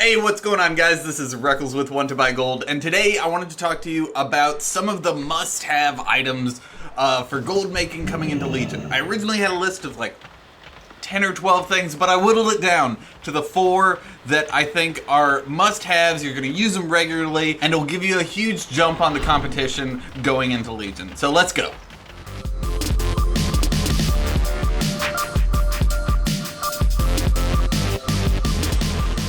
Hey, what's going on, guys? This is Mmrrggll with WTBGold, and today I wanted to talk to you about some of the must-have items for gold making coming into Legion. I originally had a list of like 10 or 12 things, but I whittled it down to the 4 that I think are must-haves. You're going to use them regularly, and it'll give you a huge jump on the competition going into Legion. So let's go.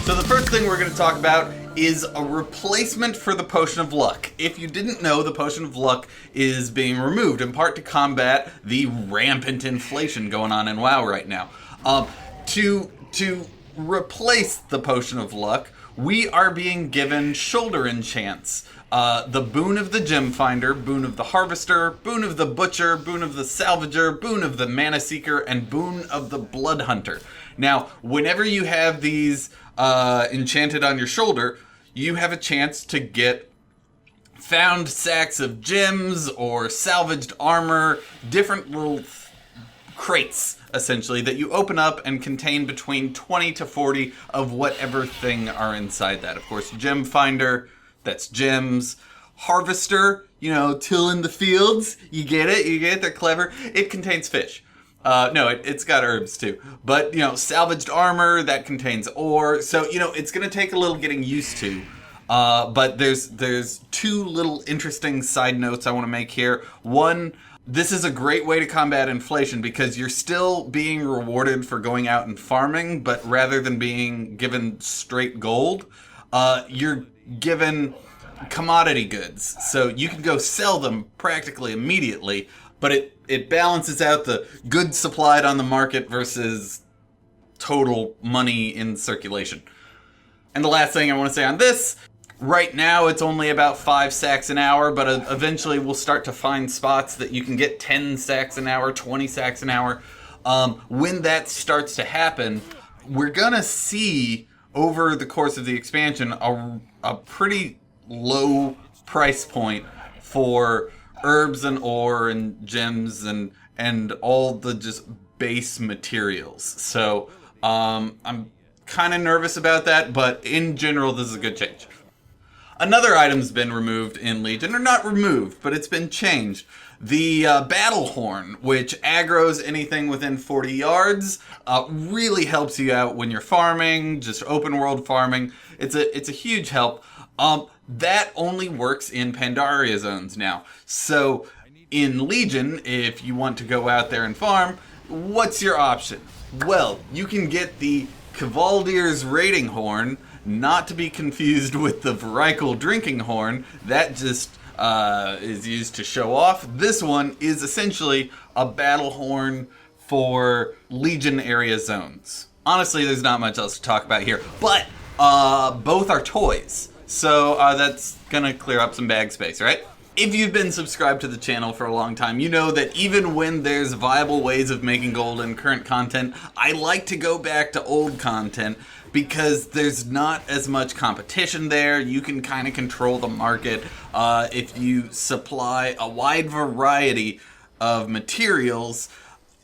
So the first thing we're going to talk about is a replacement for the Potion of Luck. If you didn't know, the Potion of Luck is being removed, in part to combat the rampant inflation going on in WoW right now. To replace the Potion of Luck, we are being given shoulder enchants. The Boon of the Gem Finder, Boon of the Harvester, Boon of the Butcher, Boon of the Salvager, Boon of the Mana Seeker, and Boon of the Blood Hunter. Now, whenever you have these enchanted on your shoulder, you have a chance to get found sacks of gems or salvaged armor, different little crates, essentially, that you open up and contain between 20 to 40 of whatever thing are inside that. Of course, Gem Finder, that's gems. Harvester, tilling the fields. You get it, they're clever. It contains fish. No, it's got herbs too. But, salvaged armor, that contains ore. So, it's going to take a little getting used to. But there's 2 little interesting side notes I want to make here. One, this is a great way to combat inflation because you're still being rewarded for going out and farming, but rather than being given straight gold, you're given commodity goods. So you can go sell them practically immediately, but it balances out the goods supplied on the market versus total money in circulation. And the last thing I want to say on this, right now it's only about 5 sacks an hour, but eventually we'll start to find spots that you can get 10 sacks an hour, 20 sacks an hour. When that starts to happen, we're gonna see over the course of the expansion a pretty low price point for herbs and ore and gems and all the just base materials. So I'm kind of nervous about that, but in general this is a good change. Another item's been removed in Legion, or not removed, but it's been changed. The Battle Horn, which aggroes anything within 40 yards, really helps you out when you're farming, just open world farming. It's a huge help. That only works in Pandaria zones now. So in Legion, if you want to go out there and farm, what's your option? Well, you can get the Cavaldier's Raiding Horn, not to be confused with the Mmrrggll Drinking Horn. That just is used to show off. This one is essentially a battle horn for Legion area zones. Honestly, there's not much else to talk about here, but both are toys. So that's gonna clear up some bag space, right? If you've been subscribed to the channel for a long time, you know that even when there's viable ways of making gold in current content, I like to go back to old content because there's not as much competition there. You can kind of control the market if you supply a wide variety of materials.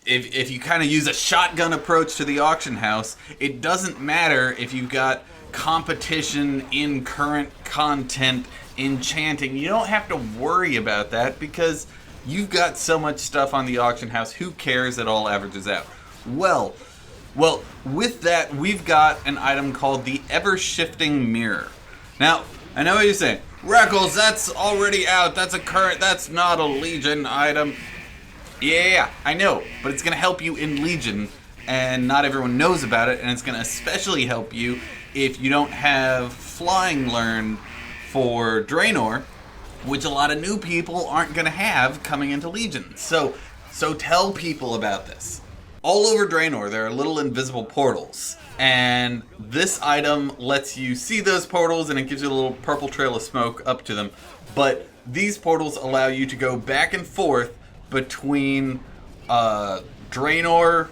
If you kind of use a shotgun approach to the auction house, it doesn't matter if you've got competition in current content enchanting. You don't have to worry about that because you've got so much stuff on the auction house. Who cares? It all averages out. Well, with that, we've got an item called the Ever-Shifting Mirror. Now, I know what you're saying. Mmrrggll, that's already out. That's not a Legion item. Yeah, I know, but it's going to help you in Legion, and not everyone knows about it, and it's going to especially help you if you don't have flying learned for Draenor, which a lot of new people aren't going to have coming into Legion. So tell people about this. All over Draenor, there are little invisible portals, and this item lets you see those portals, and it gives you a little purple trail of smoke up to them. But these portals allow you to go back and forth between Draenor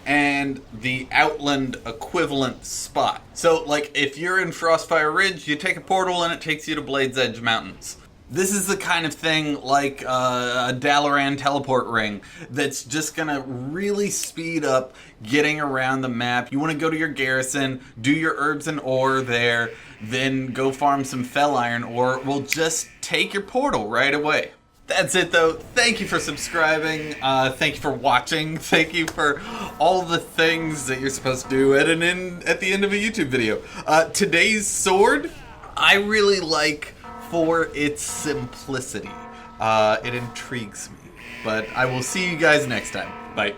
and the Outland equivalent spot. So, like, if you're in Frostfire Ridge, you take a portal and it takes you to Blade's Edge Mountains. This is the kind of thing like a Dalaran teleport ring that's just gonna really speed up getting around the map. You want to go to your garrison, do your herbs and ore there, then go farm some fell iron ore. We'll just take your portal right away. That's it though. Thank you for subscribing. Thank you for watching. Thank you for all the things that you're supposed to do at the end of a YouTube video. Today's sword, I really like for its simplicity. It intrigues me. But I will see you guys next time. Bye.